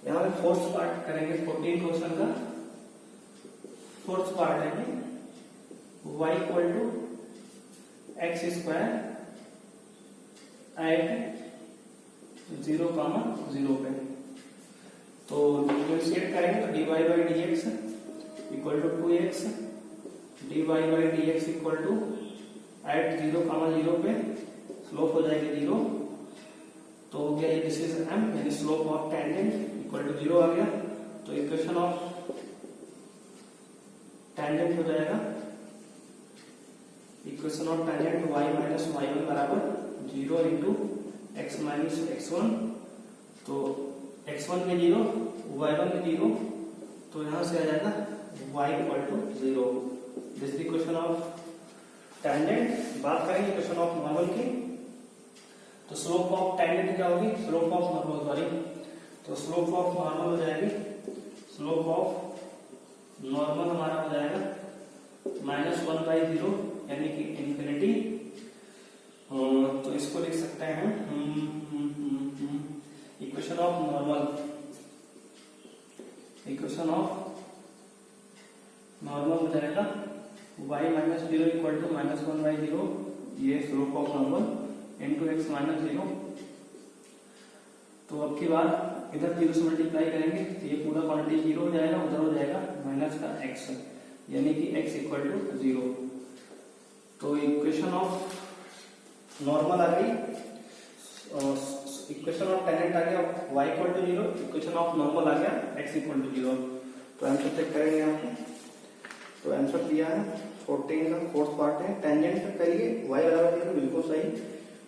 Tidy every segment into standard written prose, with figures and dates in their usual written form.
यहाँ पे fourth part करेंगे 14 क्वेश्चन का। फोर्थ पार्ट है कि y equal to x square at 0,0 पे। तो डिफरेंशिएट करेंगे तो dy by d x equal to 2x, dy by d x equal to at 0,0 पे स्लोप हो जाएगी 0। तो हो गया ये दिस इज m, यानी slope of tangent equal to 0 आ गया। तो इक्वेशन ऑफ टेंजेंट हो जाएगा, equation of tangent y minus y1 बराबर 0 इंटू x माइनस x1। तो x1 के 0, y1 के 0, तो यहां से आ जाएगा y equal to 0। This is equation of tangent. बात करेंगे इक्वेशन ऑफ नॉर्मल की, तो स्लोप ऑफ टेंजेंट क्या होगी, स्लोप ऑफ नॉर्मल, सॉरी, तो स्लोप ऑफ नॉर्मल हो जाएगी, स्लोप ऑफ नॉर्मल हमारा हो जाएगा -1/0 यानी कि इंफिनिटी। तो इसको लिख सकते हैं equation of normal, equation of normal हो जाएगा y माइनस 0 इक्वल टू -1/0, ये slope of normal into x minus 0। तो अब की बार इधर 0 से मल्टीप्लाई करेंगे तो ये पूरा क्वांटिटी 0 हो जाएगा, उधर हो जाएगा माइनस का x, यानी कि x इक्वल टू 0। तो इक्वेशन ऑफ नॉर्मल आ गई, इक्वेशन ऑफ टेंजेंट आ गया y equal to 0, equation of normal आ गया x इक्वल टू 0। तो आंसर चेक करेंगे यहाँ पे। तो आंसर दिया है 14 का फोर्थ पार्ट है, टेंजेंट के लिए y बराबर 0 बिल्कुल सही,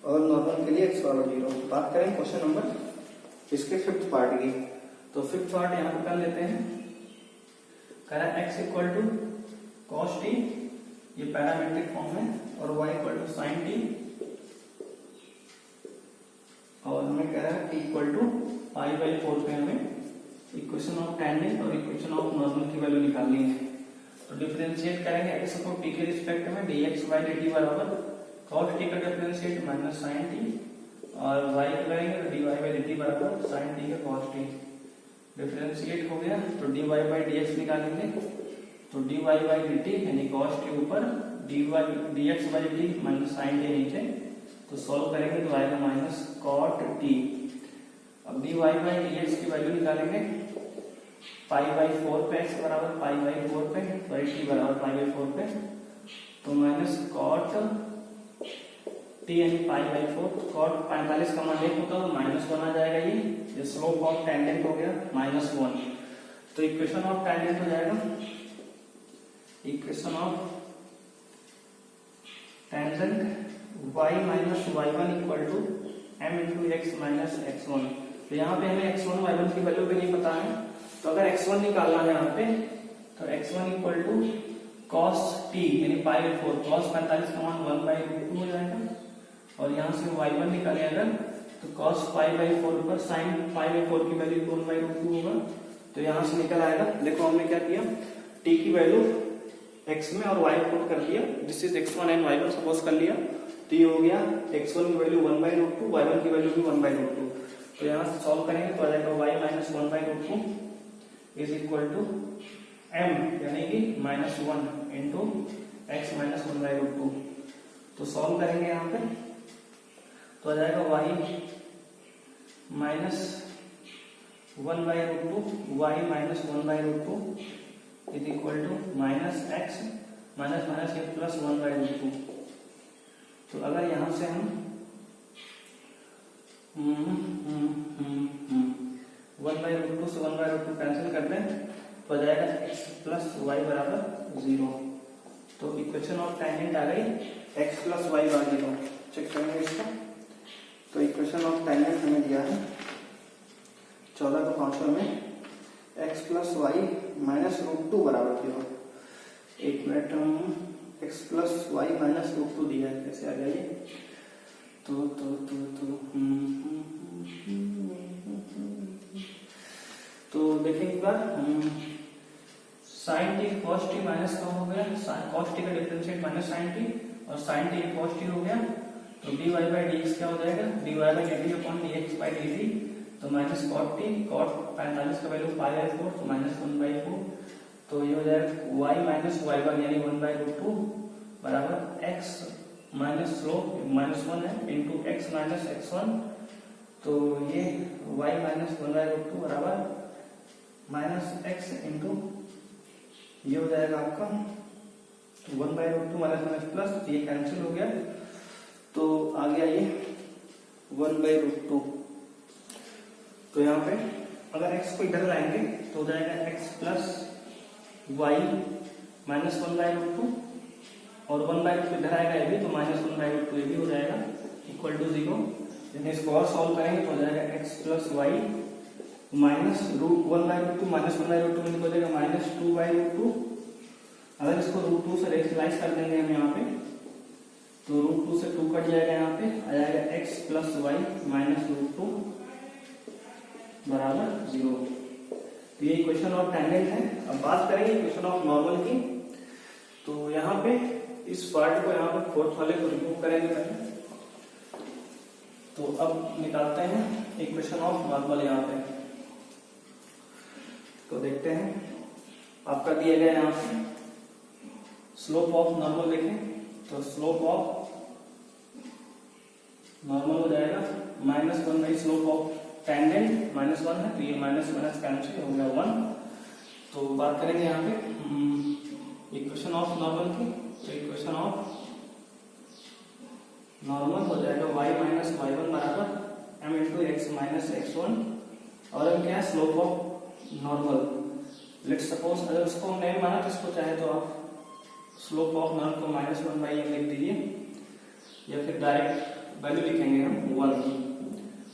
और नॉर्मल के लिए x बराबर 0। बात करें क्वेश्चन नंबर इसके फिफ्थ पार्ट की, तो फिफ्थ पार्ट यहाँ पे कर लेते हैं। कह रहा है x equal to cos t, ये पैरामेट्रिक फॉर्म है, और y equal to sin t, और हमें कह रहा है t इक्वल टू π/4 पे हमें इक्वेशन ऑफ टेंजेंट और इक्वेशन ऑफ नॉर्मल की वैल्यू निकालनी है। तो डिफरेंशिएट करेंगे x को t के रिस्पेक्ट में dx बाई dt बराबर cos t का डिफरेंशिएट माइनस sin t, और y को करेंगे तो dy बाई dt बराबर sin t का cos t। डिफरेंशिएट हो गया तो dy बाई dx निकालेंगे, तो dy बाई dt यानी cos t ऊपर, dx by dt minus sin t नीचे। तो सॉल्व करेंगे तो आएगा माइनस cot t। अब dy बाई dx की वैल्यू निकालेंगे π/4 पे, x बराबर π/4 पे, बाई t बराबर π/4 पे, तो माइनस cot t यानी π/4, cot 45 का मान 1 होता है तो -1 आ जाएगा। ये स्लोप ऑफ टेंजेंट हो गया -1। तो इक्वेशन ऑफ टेंजेंट हो जाएगा, equation of tangent y minus y1 equal to m into x minus x1। तो यहाँ पे हमें x1 y1 की वैल्यू भी नहीं पता है, तो अगर x1 निकालना है यहाँ पे तो x1 equal to cos t यानी π/4, cos 45 का मान 1/√2 हो जाएगा, और यहाँ से y1 निकाले अगर तो cos π/4 पर sin π/4 की वैल्यू 1/√2 होगा। तो यहाँ से निकल आएगा, देखो हमने क्या किया, t की वैल्यू x में और y पुट कर दिया, this is x1 and y1 suppose कर लिया, तो ये हो गया x1 की वैल्यू 1/√2, y1 की वैल्यू भी 1/√2। तो यहाँ से सॉल्व करेंगे तो आ जाएगा y minus 1/√2 is equal to m यानी कि -1 इंटू x माइनस 1/√2। तो सॉल्व करेंगे यहाँ पे तो आ जाएगा y minus 1/√2, y minus 1/√2 is equal to minus x minus minus ये प्लस 1/√2। तो अगर यहां से हम 1/√2 से 1/√2 कैंसिल कर दें तो आ जाएगा x प्लस वाई बराबर 0। तो इक्वेशन ऑफ टेंजेंट आ गई x प्लस वाई बराबर 0। चेक करेंगे इसको, तो इक्वेशन ऑफ टेंजेंट हमें दिया है 14 को 5 में x प्लस वाई माइनस √2 बराबर 0। एक minute, x plus y minus √2 दिया है, कैसे आ गया ये? तो देखेंगे एक बार, sine t cos t minus का हो गया, कॉस टी का डिफरेंशिएट माइनस साइन टी, और साइन टी कॉस टी हो गया। तो dy बाई डी एक्स क्या हो जाएगा, dy by D T upon D x by D T, तो माइनस कॉट टी, कॉट 45 का वैल्यू π/4 तो -1/4, तो ये हो जाएगा y माइनस y1 यानी 1/√2 बराबर x माइनस स्लोप -1 है इंटू x माइनस x1, तो ये y माइनस 1/√2 बराबर -x इंटू ये हो जाएगा आपका 1/√2 माइनस प्लस, ये कैंसिल हो गया तो आ गया ये 1/√2। तो यहाँ पे अगर x को इधर लाएंगे तो हो जाएगा x प्लस y माइनस 1/√2 और 1/√2 इधर आएगा ये भी, तो -1/√2 ये भी हो जाएगा इक्वल टू 0। इसको और सॉल्व करेंगे तो हो जाएगा x plus y minus 1/√2 minus 1/√2 में हो जाएगा -2/√2। अगर इसको √2 से रेशनलाइज कर देंगे हम यहाँ पे तो √2 से 2 कट जाएगा, यहाँ पे आ जाएगा x प्लस y माइनस √2 बराबर 0। तो ये इक्वेशन ऑफ टेंजेंट है। अब बात करेंगे इक्वेशन ऑफ नॉर्मल की। तो यहाँ पे इस पार्ट को यहाँ पे फोर्थ वाले को रिमूव करेंगे पहले। तो अब निकालते हैं इक्वेशन ऑफ नॉर्मल यहाँ पे। तो देखते हैं आपका दिया गया यहाँ पे स्लोप ऑफ नॉर्मल देखें तो स्लोप ऑफ नॉर्मल हो जाएगा -1 बाई स्लोप ऑफ टेंजेंट -1 है, तो ये माइनस कैंसिल हो गया 1। तो बात करेंगे यहाँ पे इक्वेशन ऑफ नॉर्मल की। तो इक्वेशन ऑफ नॉर्मल हो जाएगा y माइनस y1 बराबर m into x minus x1 और m क्या है slope of normal. Let's suppose अगर उसको हम नहीं माना तो इसको चाहे तो आप स्लोप ऑफ नॉर्मल को -1/m लिख दीजिए या फिर डायरेक्ट वैल्यू लिखेंगे हम 1 की।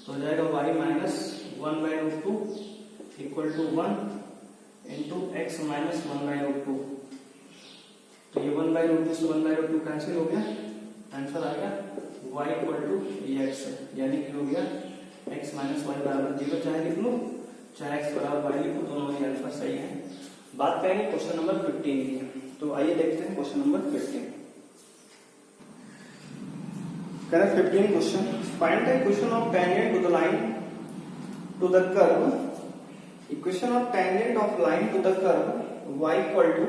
तो हो जाएगा y minus 1/√2 equal to 1 into x minus 1/√2। तो ये 1/√2 से 1/√2 कैंसिल हो गया, आंसर आएगा y इक्वल टू x, यानी कि हो गया x माइनस y बराबर 0। चाहे लिख लो चाहे x बराबर y लिखो, दोनों ही आंसर सही है। बात करेंगे क्वेश्चन नंबर 15 की। तो आइए देखते हैं question number 15। Correct 15 question, find the equation of tangent to the line to the curve. Equation of tangent of line to the curve y equal to,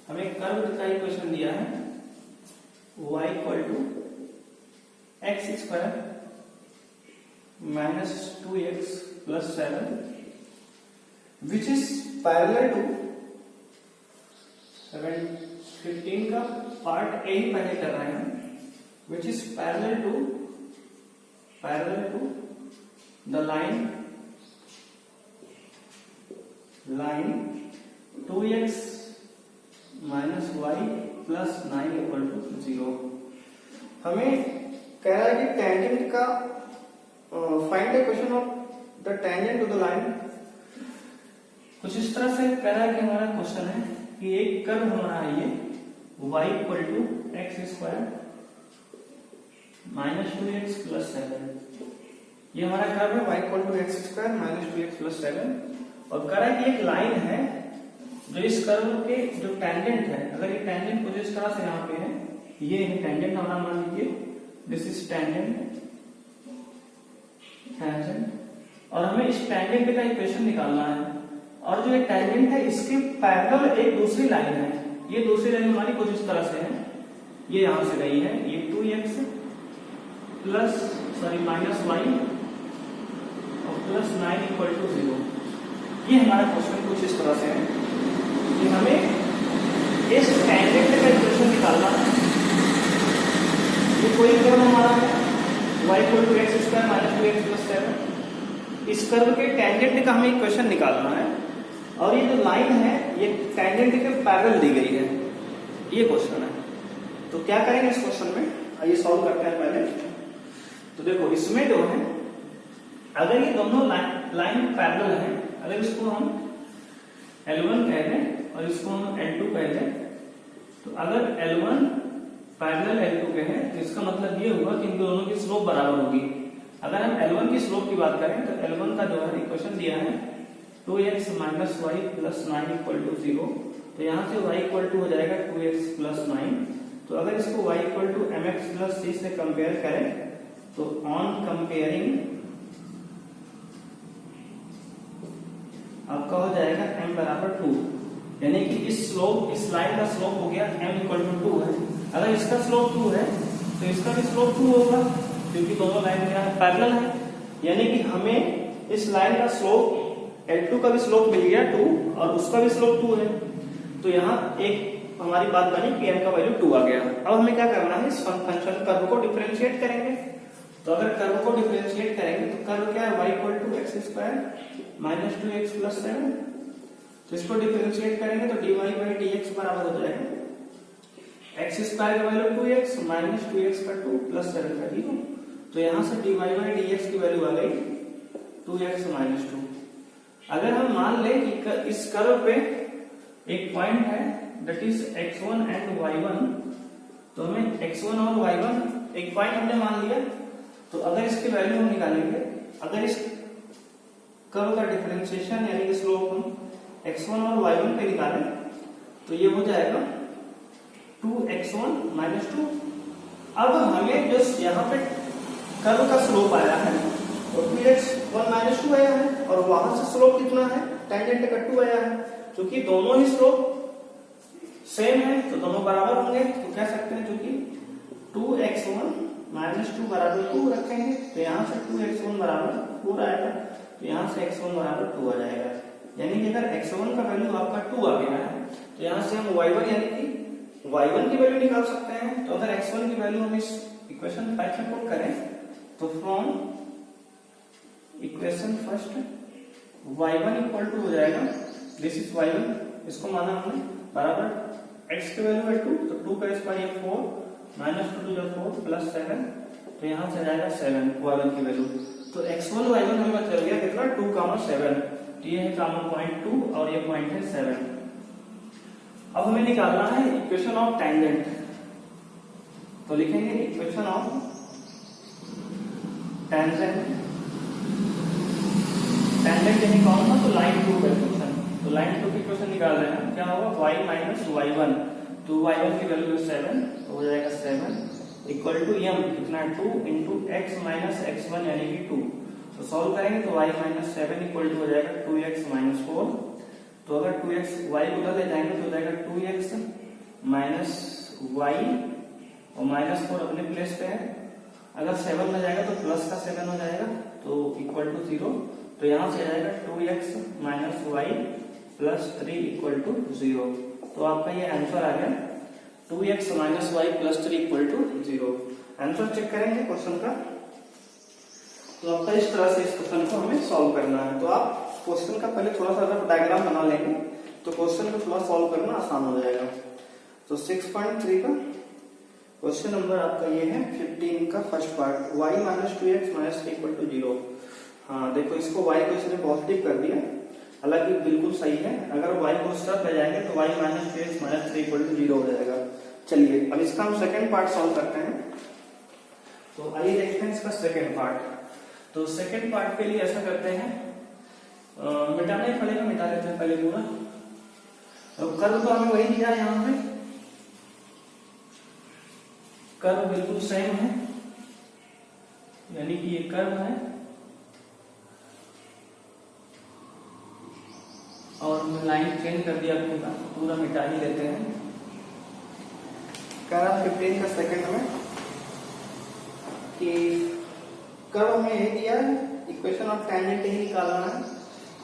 हमें कर्व का इक्वेशन दिया है y equal to x square minus 2x plus 7 which is parallel to 15 का part A ही पहले कर रहे हैं, which is parallel to the line 2x minus y plus 9 equal to 0। हमें कह रहा है कि टेंजेंट का find the equation of the tangent to the line. कुछ इस तरह से कह रहा है कि हमारा क्वेश्चन है कि एक कर्व हमारा ये y equal to x square minus 2x plus 7, ये हमारा कर्व है y equal to x square minus 2x plus 7। और कह रहा है कि एक लाइन है जो इस कर्व के जो टेंजेंट है, अगर ये टेंजेंट कुछ इस तरह से यहाँ पे है, ये टेंजेंट हमारा मान लीजिए दिस इज टेंजेंट, और हमें इस टेंजेंट का इक्वेशन निकालना है। और जो ये टेंजेंट है इसके पैरेलल एक दूसरी लाइन है, ये दूसरी लाइन हमारी कुछ इस तरह से है, ये यहां से गई है, ये 2x प्लस माइनस y और प्लस 9 इक्वल टू 0। ये हमारा क्वेश्चन कुछ इस तरह से है कि हमें इस टेंजेंट का इक्वेशन निकालना है। ये कोई कर्व हमारा है y equal to x square minus 2x plus 7, इस कर्व के टेंजेंट का हमें इक्वेशन निकालना है। और ये जो लाइन है ये टेंजेंट के पैरेलल दी गई है, ये क्वेश्चन है। तो क्या करेंगे इस क्वेश्चन में, आइए सॉल्व करते हैं पहले। तो देखो इसमें जो है अगर ये दोनों लाइन पैरेलल है, अगर इसको हम L1 कह दें और इसको हम L2 कह दें, तो अगर L1 पैरेलल L2 के हैं तो इसका मतलब ये हुआ कि इन दोनों की स्लोप बराबर होगी। अगर हम L1 की स्लोप की बात करें तो L1 का जो है इक्वेशन दिया है 2x minus y plus 9 equal to 0, तो यहाँ से y इक्वल टू हो जाएगा 2x प्लस 9। तो अगर इसको y equal to mx plus c से कंपेयर करें तो ऑन कंपेयरिंग आपका हो जाएगा m बराबर 2, यानी कि इस लाइन का स्लोप हो गया m इक्वल टू 2 है। अगर इसका स्लोप 2 है तो इसका भी स्लोप 2 होगा, क्योंकि दोनों लाइन क्या है, पैरेलल है। यानी कि हमें इस लाइन का स्लोप L2 का भी स्लोप मिल गया 2 और उसका भी स्लोप 2 है। तो यहाँ एक हमारी बात बनी कि m का वैल्यू 2 आ गया। अब हमें क्या करना है, इस फंक्शन कर्व को डिफरेंशिएट करेंगे। तो अगर कर्व को डिफरेंशिएट करेंगे तो कर्व क्या है, y equal to x square minus 2x plus 7। तो इसको डिफरेंशिएट करेंगे तो dy बाई dx बराबर हो जाएगा एक्स स्क्वायर का वैल्यू 2x माइनस 2x का 2 प्लस 7 का 0। तो यहाँ से dy बाई dx की वैल्यू आ गई 2x माइनस 2। अगर हम मान लें कि इस कर्व पे एक पॉइंट है that is x1 and y1, तो हमें x1 और y1 एक पॉइंट हमने मान लिया। तो अगर इसकी वैल्यू हम निकालेंगे, अगर इस कर्व का डिफरेंशिएशन यानी कि स्लोप हम x1 और y1 पे निकालें तो ये हो जाएगा 2x1 माइनस 2। अब हमें जो यहाँ पे कर्व का स्लोप आया है और 2x1 माइनस 2 आया है, और वहां से स्लोप कितना है, टेंजेंट का 2 आया है। क्योंकि दोनों ही स्लोप सेम है तो दोनों बराबर होंगे, तो कह सकते हैं क्योंकि 2x1 माइनस 2 बराबर 2 रखेंगे तो यहाँ से 2x1 बराबर 4 आएगा, तो यहाँ से x1 बराबर 2 आ जाएगा। यानी कि अगर x1 का वैल्यू आपका 2 आ गया है तो यहाँ से हम y1 यानी कि y1 की वैल्यू निकाल सकते हैं। तो अगर x1 की वैल्यू हम इस इक्वेशन 5 में पुट करें तो from equation first y1 equal to हो जाएगा, दिस इज y1, इसको माना हमने बराबर x की वैल्यू है 2, तो 2 का स्क्वायर 4 माइनस 2 जो 4 प्लस 7, तो यहाँ से जाएगा 7 y1 की वैल्यू। तो x1 y1 हमें चल गया कितना 2, 7। तो ये है कॉमन पॉइंट 2 और ये पॉइंट है 7। अब हमें निकालना है इक्वेशन ऑफ टेंजेंट। तो लिखेंगे इक्वेशन ऑफ टेंजेंट। टेंजेंट यानी कौन सा, तो लाइन 2 का इक्वेशन। तो लाइन 2 की इक्वेशन निकाल रहे हैं, क्या होगा y माइनस y1। तो y1 की वैल्यू है 7, तो हो जाएगा 7 इक्वल टू m कितना 2 इंटू x माइनस x1 यानी कि 2। तो सॉल्व करेंगे तो y माइनस 7 इक्वल टू हो जाएगा 2x माइनस 4। तो अगर 2x y उधर ले जाएंगे तो हो जाएगा 2x माइनस y और माइनस 4 अपने प्लेस पे है। अगर 7 में जाएगा तो प्लस का 7 हो जाएगा, तो इक्वल टू 0। तो यहाँ से जाएगा 2x minus y plus 3 equal to 0। तो आपका ये आंसर आ गया 2x minus y plus 3 equal to 0। Answer check करेंगे क्वेश्चन का। तो आपका इस तरह से इस क्वेश्चन को हमें सॉल्व करना है। तो आप क्वेश्चन का पहले थोड़ा सा अगर डायग्राम बना लेंगे तो क्वेश्चन को थोड़ा सॉल्व करना आसान हो जाएगा। तो 6.3 का क्वेश्चन नंबर आपका ये है 15 का first part, y minus 2x minus 3 equal to 0। हाँ देखो, इसको y को इसने पॉजिटिव कर दिया, हालांकि बिल्कुल सही है। अगर y को उस तरफ ले जाएंगे तो y minus 2x minus 3 equal to 0 हो जाएगा। चलिए अब इसका हम सेकंड पार्ट सॉल्व करते हैं। तो आइए देखते हैं इसका सेकंड पार्ट। तो सेकंड पार्ट के लिए ऐसा करते हैं, मिटाना ही पड़ेगा, मिटा लेते हैं पहले पूरा। तो कर्व तो हमें वही दिया है, यहाँ पे कर्व बिल्कुल सेम है, यानी कि ये कर्व है और लाइन चेंज कर दिया अपने का, पूरा मिटा ही लेते हैं। कर्व 15 का सेकंड में कि कर्व हमें यही दिया है, इक्वेशन ऑफ टेंजेंट ही निकालना है।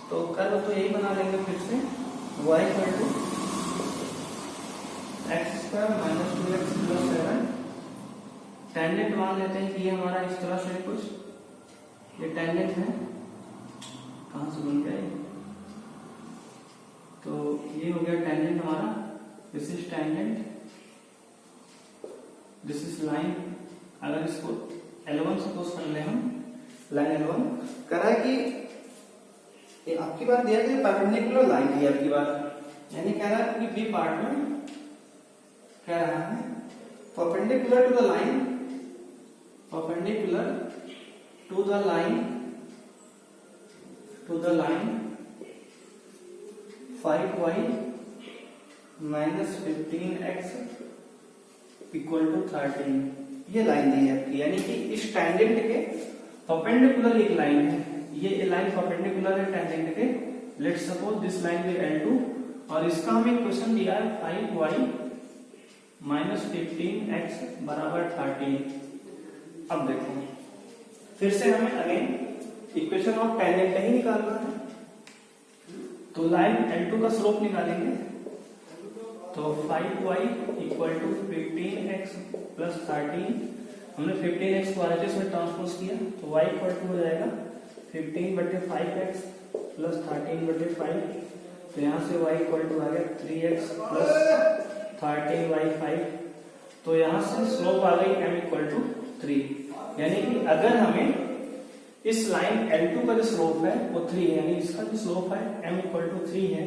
तो कर्व तो यही बना लेंगे फिर से, y equal to x square minus 2x plus 7। Tangent मान लेते हैं कि ये हमारा इस तरह से कुछ ये टेंजेंट है, कहां से बन गया, तो ये हो गया टेंजेंट हमारा, this is tangent, this is line. अगर इसको L1 सपोज कर ले हम, लाइन L1 करा है कि ये आपकी बात दिया कि परपेंडिकुलर लाइन है आपकी बात, यानी कह रहा है कि बी पार्ट में कह रहा है perpendicular to the line, perpendicular to the line, to the line 5y minus 15x equal to 13। ये लाइन दी है आपकी, यानी कि इस टेंजेंट के परपेंडिकुलर एक लाइन है, ये लाइन परपेंडिकुलर है टेंजेंट के लेट्स सपोज दिस लाइन भी L2 और इसका हमें क्वेश्चन दिया है 5y माइनस 15x बराबर 13। अब देखो फिर से हमें अगेन इक्वेशन ऑफ टेंजेंट ही निकालना है, तो लाइन L2 का स्लोप निकालेंगे। तो 5y equal to 15x plus 13, हमने 15x को RHS में ट्रांसपोज किया तो y इक्वल टू हो जाएगा 15/5x प्लस 13/5, तो यहाँ से y इक्वल टू आ गया 3x प्लस 13/5। तो यहाँ से स्लोप आ गई m इक्वल टू 3, यानी कि अगर हमें इस लाइन L2 का जो स्लोप है वो 3 है, यानी इसका जो स्लोप है m इक्वल टू 3 है,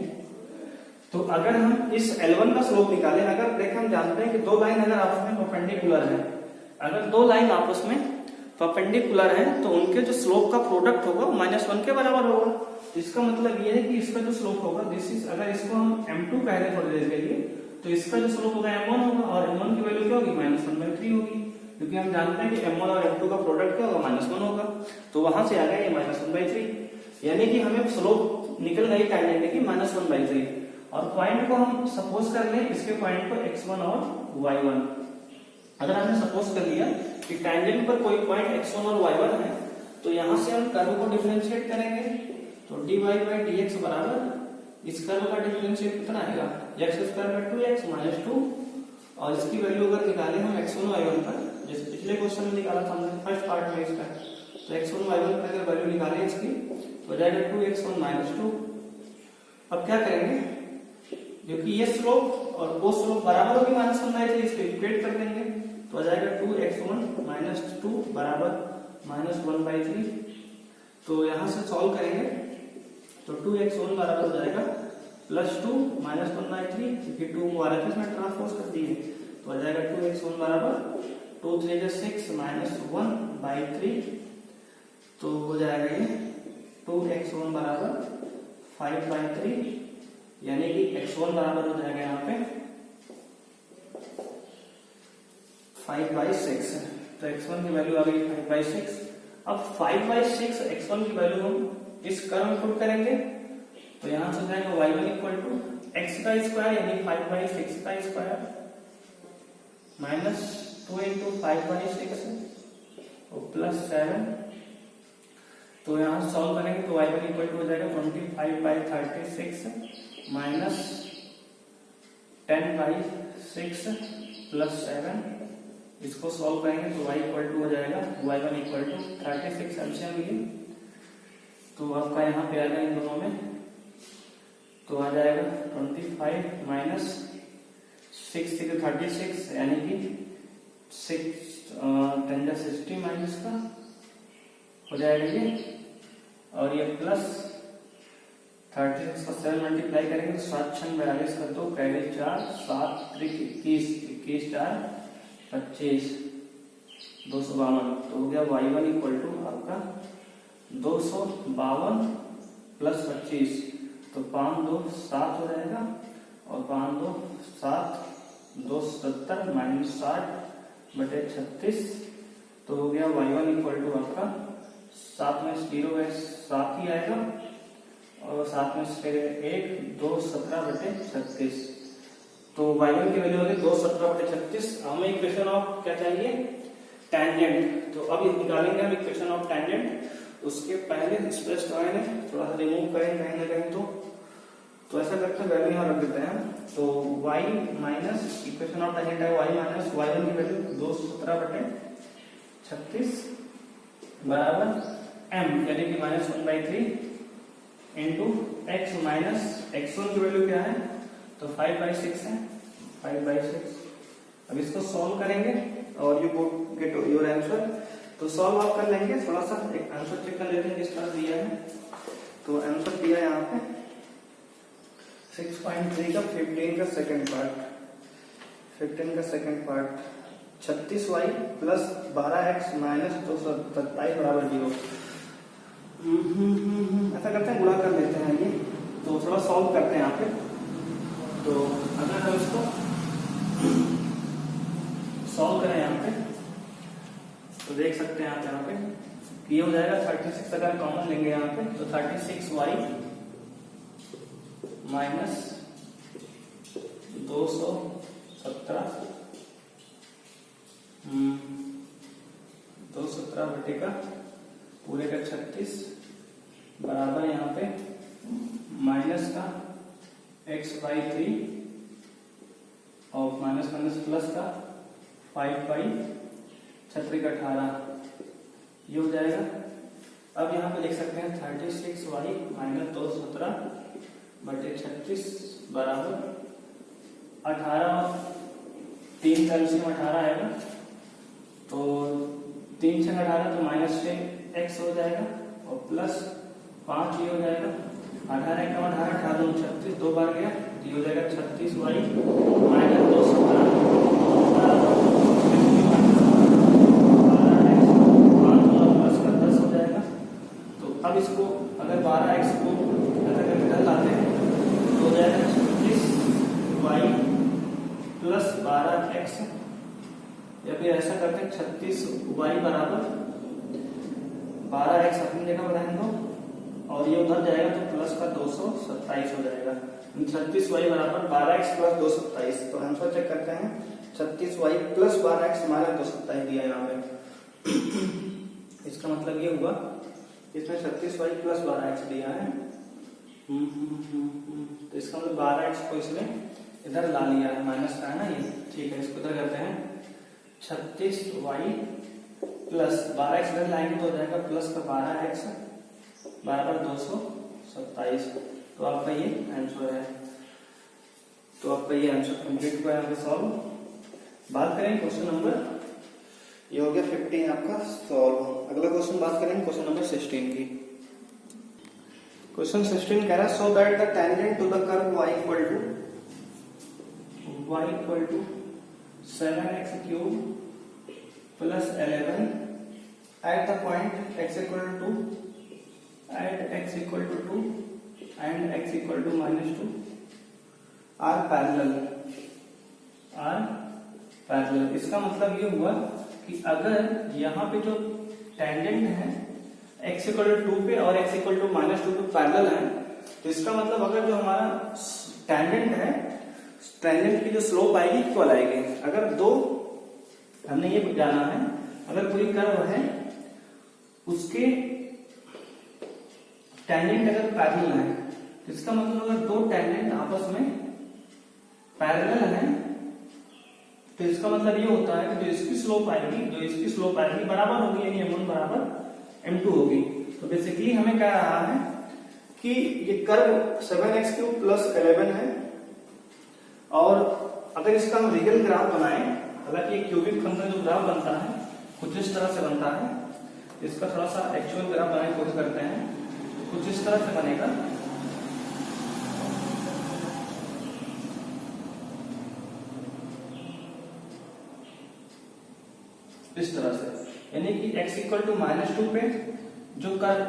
तो अगर हम इस L1 का स्लोप निकालें, अगर देखें हम जानते हैं कि दो लाइन अगर आपस में परपेंडिकुलर है, अगर दो लाइन आपस में परपेंडिकुलर है तो उनके जो स्लोप का प्रोडक्ट होगा वो -1 के बराबर होगा। इसका मतलब ये है कि इसका जो स्लोप होगा दिस इज, अगर इसको हम m2 कह रहे हैं थोड़ी देर के लिए, तो इसका जो स्लोप होगा m1 होगा और m1 की वैल्यू क्या होगी -1/3 होगी, क्योंकि हम जानते हैं कि m1 और m2 का प्रोडक्ट क्या होगा -1 होगा, तो वहां से आ गया ये -1/3, यानी कि हमें स्लोप निकल गई टेंजेंट की -1/3। और पॉइंट को हम सपोज कर लें, इसके पॉइंट को x1 और y1, अगर हमने सपोज कर लिया कि टेंजेंट पर कोई पॉइंट x1 और y1 है, तो यहां से हम कर्व को डिफरेंशिएट करेंगे, तो dy/dx बराबर इस कर्व का डिफरेंशिएट कितना आएगा x² 2 और इसकी वैल्यू अगर निकालें हम x1 y1 का, जैसे पिछले क्वेश्चन में निकाला था हमने फर्स्ट पार्ट में इसका, तो x1 y1 का अगर वैल्यू निकालें इसकी तो हो जाएगा 2x1 2। अब क्या करेंगे, क्योंकि ये स्लोप और वो स्लोप बराबर होगी -1/3, इसको इक्वेट कर देंगे तो आ जाएगा 2x1 2 बराबर -1/3। तो यहां से सॉल्व करेंगे तो 2x1 बराबर हो जाएगा +2 -1/3, क्योंकि 2 को RHS में ट्रांसपोज कर दिए तो आ जाएगा 2x1 बराबर 2 3 6 -1/3, तो हो जाएगा ये 2x1 बराबर 5/3, यानी कि x1 बराबर हो जाएगा यहाँ पे 5/6, तो x1 की वैल्यू आ गई 5/6। अब 5/6 x1 की वैल्यू हम इस कर्व में पुट करेंगे, तो यहां से जाएगा y1 इक्वल टू x का स्क्वायर यानी 5/6 का स्क्वायर माइनस 2 इंटू 5/6 और प्लस 7, तो यहां सॉल्व करेंगे तो y1 इक्वल टू हो जाएगा 25/36 माइनस 10/6 प्लस 7, इसको सॉल्व करेंगे तो y इक्वल टू हो जाएगा y1 इक्वल टू 36 एलसीएम लिए, तो आपका यहाँ पे आ जाएगा इन दोनों में, तो आ जाएगा 25 माइनस 6 36 यानी कि 6 10 60 माइनस का हो जाएगा ये, और ये प्लस 36 का 7 मल्टीप्लाई करेंगे तो 7 6 42 का 2 कैरी 4 7 3 21 21 4 25 252, तो हो गया y1 इक्वल टू आपका 252 प्लस 25, तो 5 2 7 हो जाएगा और 5 2 7 2 70 माइनस 60/36, तो हो गया y1 इक्वल टू आपका 7 में 0 है 7 ही आएगा और 7 में से 1 2 17/36, तो y1 की वैल्यू होगी 2 17/36। हमें इक्वेशन ऑफ क्या चाहिए टेंजेंट, तो अब निकालेंगे हम इक्वेशन ऑफ टेंजेंट। उसके पहले स्पेस टॉय ने थोड़ा सा रिमूव करें कहीं ना कहीं, तो ऐसा करते हैं वैल्यू यहाँ रख देते हैं, तो y minus equation of tangent है y माइनस y1 की वैल्यू 2 17/36 बराबर m यानी कि -1/3 इंटू x माइनस x1 की वैल्यू क्या है तो 5/6 है 5/6। अब इसको सॉल्व करेंगे और यू गेट योर आंसर, तो सॉल्व आप कर लेंगे। थोड़ा सा एक आंसर चेक कर लेते हैं किस तरह दिया है, तो आंसर दिया है यहाँ पे 6.3 का 15 का second part 36y plus 12x minus 227 बराबर 0। ऐसा करते हैं गुणा कर लेते हैं ये, तो थोड़ा सॉल्व करते हैं यहाँ पे। तो अगर हम इसको सॉल्व करें यहाँ पे तो देख सकते हैं आप यहाँ पे ये हो जाएगा 36, अगर कॉमन लेंगे यहाँ पे तो 36y माइनस 217 बटे का पूरे का 36 बराबर यहाँ पे माइनस का x/3 और माइनस माइनस प्लस का 5/18 ये हो जाएगा। अब यहाँ पे लिख सकते हैं 36y माइनस 217 बटे 36 बराबर 18 और 3 का एलसीएम 18 आएगा, तो 3 से 18 तो माइनस 6x हो जाएगा और प्लस 5 ये हो जाएगा। 18 का 18 2 36 दो बार गया तो ये हो जाएगा 36y माइनस 217 बराबर 12x 5 का 10 हो जाएगा। तो अब इसको अगर 12x को इधर लाते हैं तो हो जाएगा 36y प्लस 12x, या फिर ऐसा करते हैं 36y बराबर 12x अपनी जगह बनाएंगे दो और ये उधर जाएगा तो प्लस का 227 हो जाएगा। 36y बराबर 12x प्लस 227, तो आंसर चेक करते हैं 36y प्लस 12x हमारा 227 दिया यहाँ पे। इसका मतलब ये हुआ इसमें 36y प्लस 12x दिया है, तो इसका मतलब 12x को इसने इधर ला लिया है, माइनस का है ना ये, ठीक है। इसको इधर करते हैं 36y प्लस 12x इधर लाएंगे तो हो जाएगा प्लस का 12x बराबर 227, तो आपका ये आंसर है। तो आपका ये आंसर कंप्लीट हुआ है सॉल्व। बात करें क्वेश्चन नंबर, ये हो गया 15 आपका सॉल्व। अगला क्वेश्चन बात करेंगे क्वेश्चन नंबर 16 की। क्वेश्चन 16 कह रहा है so that the tangent to the curve y equal to 7x cube plus 11 at the point x equal to 2 and x equal to -2 are parallel। इसका मतलब ये हुआ कि अगर यहाँ पे जो टेंजेंट है x equal to 2 पे और x equal to -2 पे पैरेलल है, तो इसका मतलब अगर जो हमारा टेंजेंट है, टेंजेंट की जो स्लोप आएगी इक्वल आएगी। अगर दो, हमने ये जाना है अगर कोई कर्व है उसके टेंजेंट अगर पैरेलल है, तो इसका मतलब अगर दो टेंजेंट आपस में पैरेलल है तो इसका मतलब ये होता है कि जो इसकी स्लोप आएगी बराबर होगी, यानी m1 बराबर m2 होगी। तो बेसिकली हमें कह रहा है कि ये कर्व 7x क्यूब प्लस 11 है, और अगर इसका हम रियल ग्राफ बनाएं, हालांकि ये क्यूबिक फंक्शन जो ग्राफ बनता है कुछ इस तरह से बनता है, इसका थोड़ा सा एक्चुअल ग्राफ बनाने की कोशिश करते हैं, कुछ इस तरह से बनेगा। इस तरह से, यानी कि x इक्वल टू -2 पे जो कर्व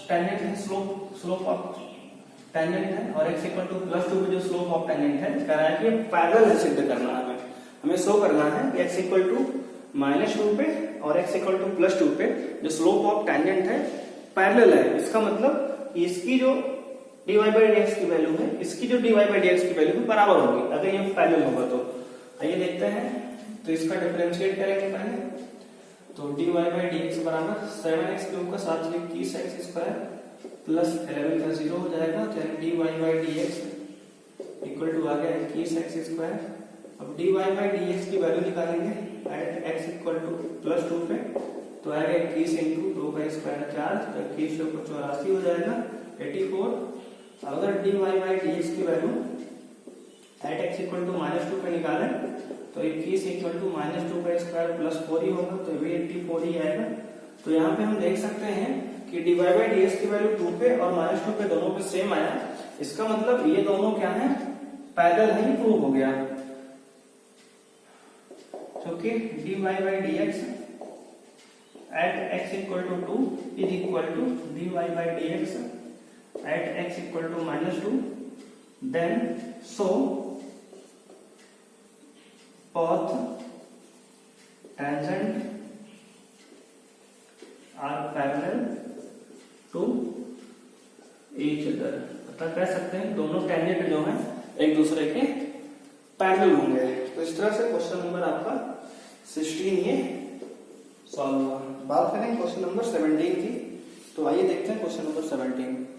टेंजेंट है, स्लोप ऑफ टेंजेंट है, और x इक्वल टू +2 पे जो स्लोप ऑफ टेंजेंट है, कह रहा है कि पैरेलल सिद्ध करना है। हमें शो करना है कि x इक्वल टू -2 पे और x इक्वल टू +2 पे जो स्लोप ऑफ टेंजेंट है पैरेलल है। इसका मतलब इसकी जो dy/dx की वैल्यू है, इसकी जो dy/dx की वैल्यू है बराबर होगी अगर ये पैरेलल होगा। तो आइए देखते हैं, तो इसका डिफरेंशिएट करेंगे पहले। तो dy/dx बराबर 7x क्यूब का 7 21x स्क्वायर प्लस 11 का 0 हो जाएगा, तो dy/dx इक्वल टू आ गया 21x स्क्वायर। अब dy/dx की वैल्यू निकालेंगे एट x इक्वल टू +2 पे, तो आएगा 21 इंटू 2 का स्क्वायर 4, तो 21 को 84 हो जाएगा 84। अगर dy/dx की value at x equal to -2 पे निकालें तो 21 इक्वल टू -2 का स्क्वायर प्लस 4 ही होगा, तो भी 84 ही आएगा। तो यहाँ पे हम देख सकते हैं कि dy/dx की वैल्यू 2 पे और -2 पे दोनों पे सेम आया। इसका मतलब ये दोनों क्या है, पैरेलल है, ये प्रूव हो गया। क्योंकि dy/dx at x equal to 2 is equal to dy/dx at x equal to -2, then so path tangent are parallel to each other। अतः कह सकते हैं दोनों टेंजेंट जो है एक दूसरे के पैरेलल होंगे। तो इस तरह से क्वेश्चन नंबर आपका 16 ये सॉल्व हुआ। बात करें क्वेश्चन नंबर 17 की, तो आइए देखते हैं क्वेश्चन नंबर 17।